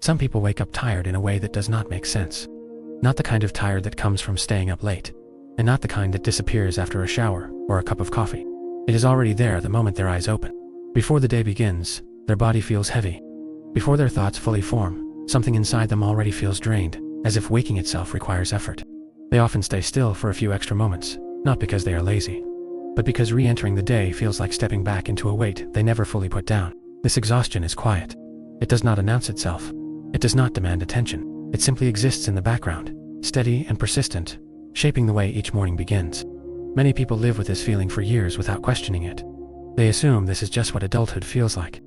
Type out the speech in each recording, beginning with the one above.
Some people wake up tired in a way that does not make sense. Not the kind of tired that comes from staying up late, and not the kind that disappears after a shower or a cup of coffee. It is already there the moment their eyes open. Before the day begins, their body feels heavy. Before their thoughts fully form, something inside them already feels drained, as if waking itself requires effort. They often stay still for a few extra moments, not because they are lazy, but because re-entering the day feels like stepping back into a weight they never fully put down. This exhaustion is quiet. It does not announce itself. It does not demand attention. It simply exists in the background, steady and persistent, shaping the way each morning begins. Many people live with this feeling for years without questioning it. They assume this is just what adulthood feels like.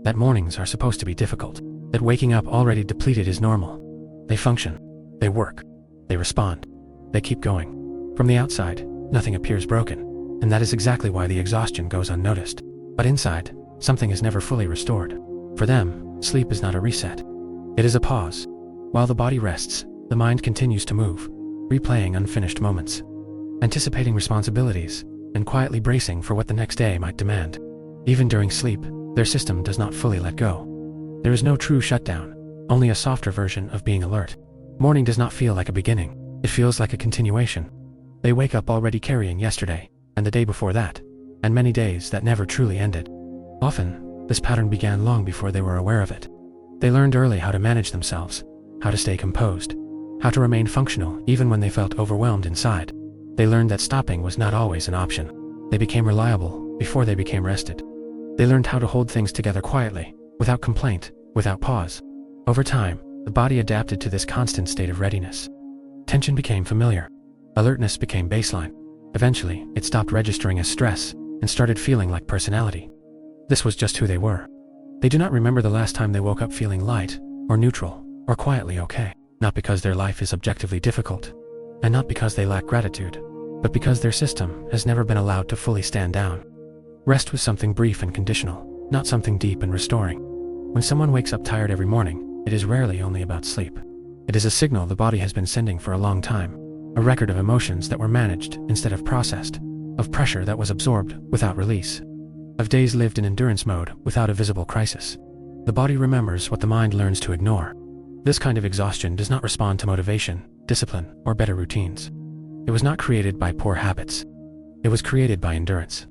That mornings are supposed to be difficult. That waking up already depleted is normal. They function. They work. They respond. They keep going. From the outside, nothing appears broken, and that is exactly why the exhaustion goes unnoticed. But inside, something is never fully restored. For them, sleep is not a reset. It is a pause. While the body rests, the mind continues to move, replaying unfinished moments, anticipating responsibilities, and quietly bracing for what the next day might demand. Even during sleep, their system does not fully let go. There is no true shutdown, only a softer version of being alert. Morning does not feel like a beginning. It feels like a continuation. They wake up already carrying yesterday, and the day before that, and many days that never truly ended. Often, this pattern began long before they were aware of it. They learned early how to manage themselves, how to stay composed, how to remain functional even when they felt overwhelmed inside. They learned that stopping was not always an option. They became reliable before they became rested. They learned how to hold things together quietly, without complaint, without pause. Over time, the body adapted to this constant state of readiness. Tension became familiar. Alertness became baseline. Eventually, it stopped registering as stress and started feeling like personality. This was just who they were. They do not remember the last time they woke up feeling light, or neutral, or quietly okay. Not because their life is objectively difficult, and not because they lack gratitude, but because their system has never been allowed to fully stand down. Rest was something brief and conditional, not something deep and restoring. When someone wakes up tired every morning, it is rarely only about sleep. It is a signal the body has been sending for a long time, a record of emotions that were managed instead of processed, of pressure that was absorbed without release, of days lived in endurance mode without a visible crisis. The body remembers what the mind learns to ignore. This kind of exhaustion does not respond to motivation, discipline, or better routines. It was not created by poor habits. It was created by endurance,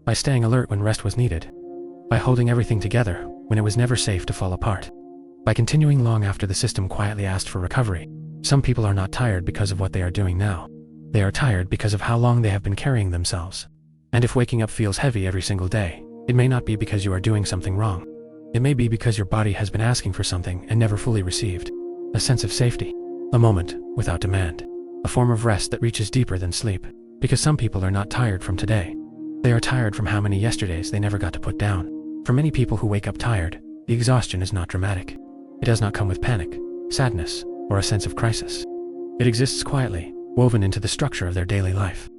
by staying alert when rest was needed, by holding everything together when it was never safe to fall apart, by continuing long after the system quietly asked for recovery. Some people are not tired because of what they are doing now. They are tired because of how long they have been carrying themselves. And if waking up feels heavy every single day, it may not be because you are doing something wrong. It may be because your body has been asking for something and never fully received. A sense of safety. A moment without demand. A form of rest that reaches deeper than sleep. Because some people are not tired from today. They are tired from how many yesterdays they never got to put down. For many people who wake up tired, the exhaustion is not dramatic. It does not come with panic, sadness, or a sense of crisis. It exists quietly, woven into the structure of their daily life.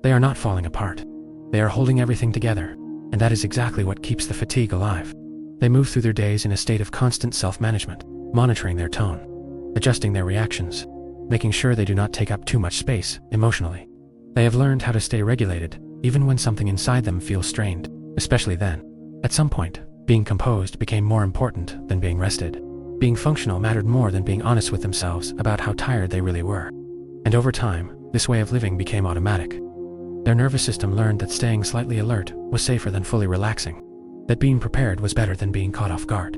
They are not falling apart. They are holding everything together, and that is exactly what keeps the fatigue alive. They move through their days in a state of constant self-management, monitoring their tone, adjusting their reactions, making sure they do not take up too much space emotionally. They have learned how to stay regulated, even when something inside them feels strained, especially then. At some point, being composed became more important than being rested. Being functional mattered more than being honest with themselves about how tired they really were. And over time, this way of living became automatic. Their nervous system learned that staying slightly alert was safer than fully relaxing, that being prepared was better than being caught off guard,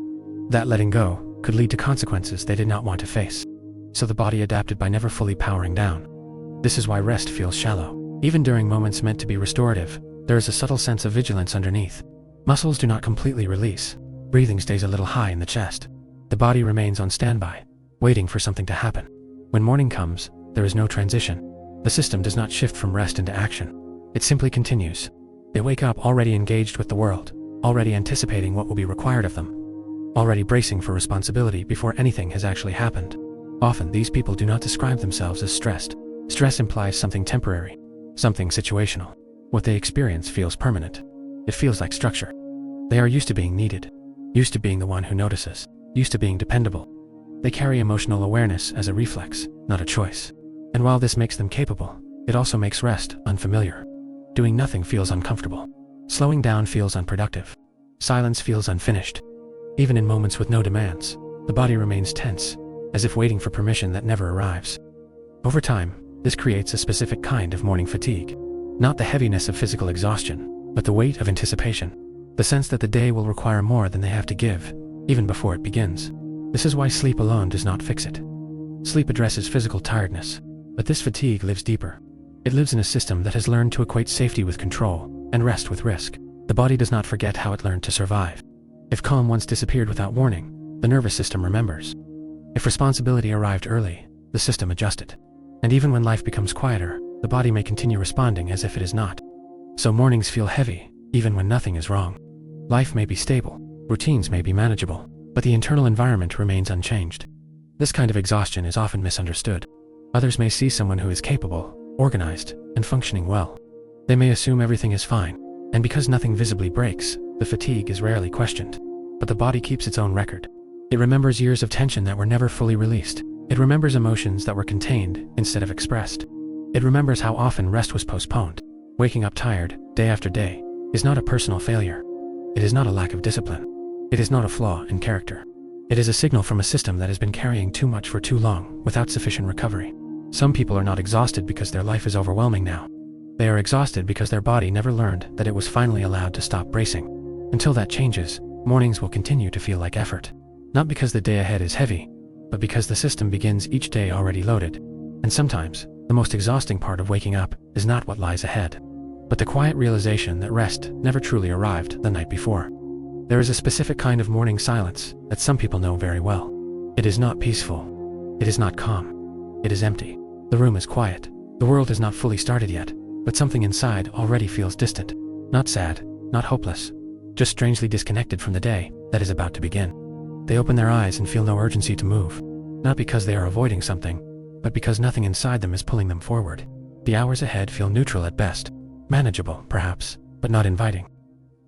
that letting go could lead to consequences they did not want to face. So the body adapted by never fully powering down. This is why rest feels shallow. Even during moments meant to be restorative, there is a subtle sense of vigilance underneath. Muscles do not completely release. Breathing stays a little high in the chest. The body remains on standby, waiting for something to happen. When morning comes, there is no transition. The system does not shift from rest into action. It simply continues. They wake up already engaged with the world, already anticipating what will be required of them, already bracing for responsibility before anything has actually happened. Often these people do not describe themselves as stressed. Stress implies something temporary, something situational. What they experience feels permanent. It feels like structure. They are used to being needed, used to being the one who notices, used to being dependable. They carry emotional awareness as a reflex, not a choice. And while this makes them capable, it also makes rest unfamiliar. Doing nothing feels uncomfortable. Slowing down feels unproductive. Silence feels unfinished. Even in moments with no demands, The body remains tense, as if waiting for permission that never arrives. Over time, this creates a specific kind of morning fatigue. Not the heaviness of physical exhaustion, but the weight of anticipation. The sense that the day will require more than they have to give, even before it begins. This is why sleep alone does not fix it. Sleep addresses physical tiredness, but this fatigue lives deeper. It lives in a system that has learned to equate safety with control, and rest with risk. The body does not forget how it learned to survive. If calm once disappeared without warning, the nervous system remembers. If responsibility arrived early, the system adjusted. And even when life becomes quieter, the body may continue responding as if it is not. So mornings feel heavy, even when nothing is wrong. Life may be stable, routines may be manageable, but the internal environment remains unchanged. This kind of exhaustion is often misunderstood. Others may see someone who is capable, organized, and functioning well. They may assume everything is fine, and because nothing visibly breaks, the fatigue is rarely questioned. But the body keeps its own record. It remembers years of tension that were never fully released. It remembers emotions that were contained instead of expressed. It remembers how often rest was postponed. Waking up tired, day after day, is not a personal failure. It is not a lack of discipline. It is not a flaw in character. It is a signal from a system that has been carrying too much for too long, without sufficient recovery. Some people are not exhausted because their life is overwhelming now. They are exhausted because their body never learned that it was finally allowed to stop bracing. Until that changes, mornings will continue to feel like effort. Not because the day ahead is heavy, but because the system begins each day already loaded. And sometimes, the most exhausting part of waking up is not what lies ahead, but the quiet realization that rest never truly arrived the night before. There is a specific kind of morning silence that some people know very well. It is not peaceful. It is not calm. It is empty. The room is quiet. The world has not fully started yet, but something inside already feels distant. Not sad, not hopeless, just strangely disconnected from the day that is about to begin. They open their eyes and feel no urgency to move, not because they are avoiding something, but because nothing inside them is pulling them forward. The hours ahead feel neutral at best, manageable, perhaps, but not inviting.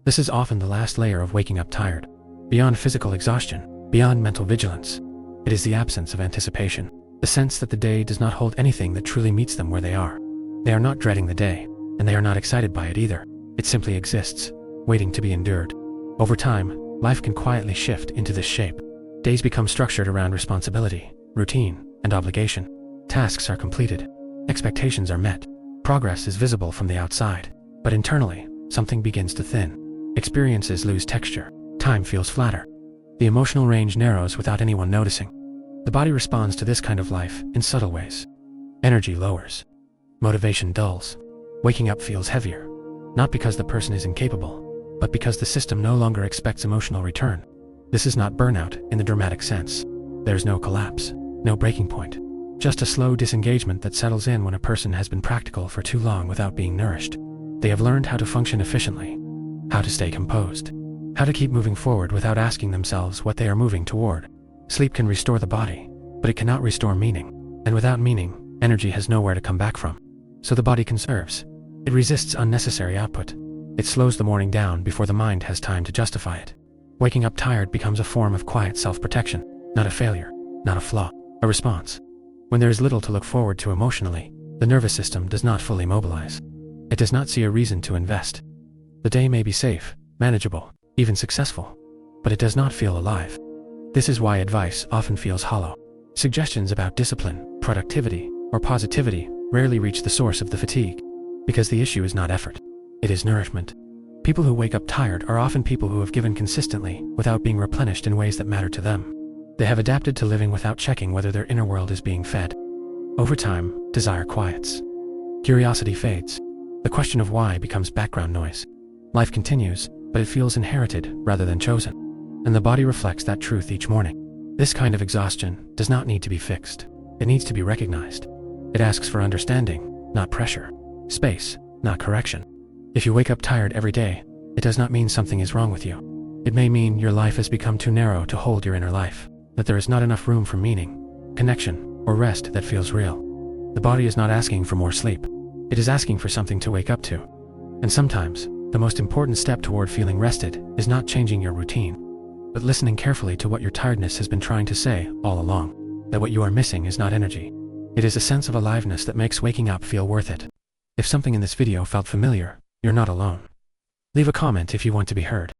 This is often the last layer of waking up tired. Beyond physical exhaustion, beyond mental vigilance, it is the absence of anticipation, the sense that the day does not hold anything that truly meets them where they are. They are not dreading the day, and they are not excited by it either. It simply exists, waiting to be endured. Over time, life can quietly shift into this shape. Days become structured around responsibility, routine, and obligation. Tasks are completed. Expectations are met. Progress is visible from the outside. But internally, something begins to thin. Experiences lose texture. Time feels flatter. The emotional range narrows without anyone noticing. The body responds to this kind of life in subtle ways. Energy lowers. Motivation dulls. Waking up feels heavier. Not because the person is incapable, but because the system no longer expects emotional return. This is not burnout in the dramatic sense. There's no collapse, no breaking point. Just a slow disengagement that settles in when a person has been practical for too long without being nourished. They have learned how to function efficiently, how to stay composed, how to keep moving forward without asking themselves what they are moving toward. Sleep can restore the body, but it cannot restore meaning. And without meaning, energy has nowhere to come back from. So the body conserves. It resists unnecessary output. It slows the morning down before the mind has time to justify it. Waking up tired becomes a form of quiet self-protection, not a failure, not a flaw, a response. When there is little to look forward to emotionally, the nervous system does not fully mobilize. It does not see a reason to invest. The day may be safe, manageable, even successful, but it does not feel alive. This is why advice often feels hollow. Suggestions about discipline, productivity, or positivity rarely reach the source of the fatigue, because the issue is not effort. It is nourishment. People who wake up tired are often people who have given consistently without being replenished in ways that matter to them. They have adapted to living without checking whether their inner world is being fed. Over time, desire quiets. Curiosity fades. The question of why becomes background noise. Life continues, but it feels inherited rather than chosen. And the body reflects that truth each morning. This kind of exhaustion does not need to be fixed. It needs to be recognized. It asks for understanding, not pressure. Space, not correction. If you wake up tired every day, it does not mean something is wrong with you. It may mean your life has become too narrow to hold your inner life, that there is not enough room for meaning, connection, or rest that feels real. The body is not asking for more sleep. It is asking for something to wake up to. And sometimes, the most important step toward feeling rested is not changing your routine, but listening carefully to what your tiredness has been trying to say all along, that what you are missing is not energy. It is a sense of aliveness that makes waking up feel worth it. If something in this video felt familiar, you're not alone. Leave a comment if you want to be heard.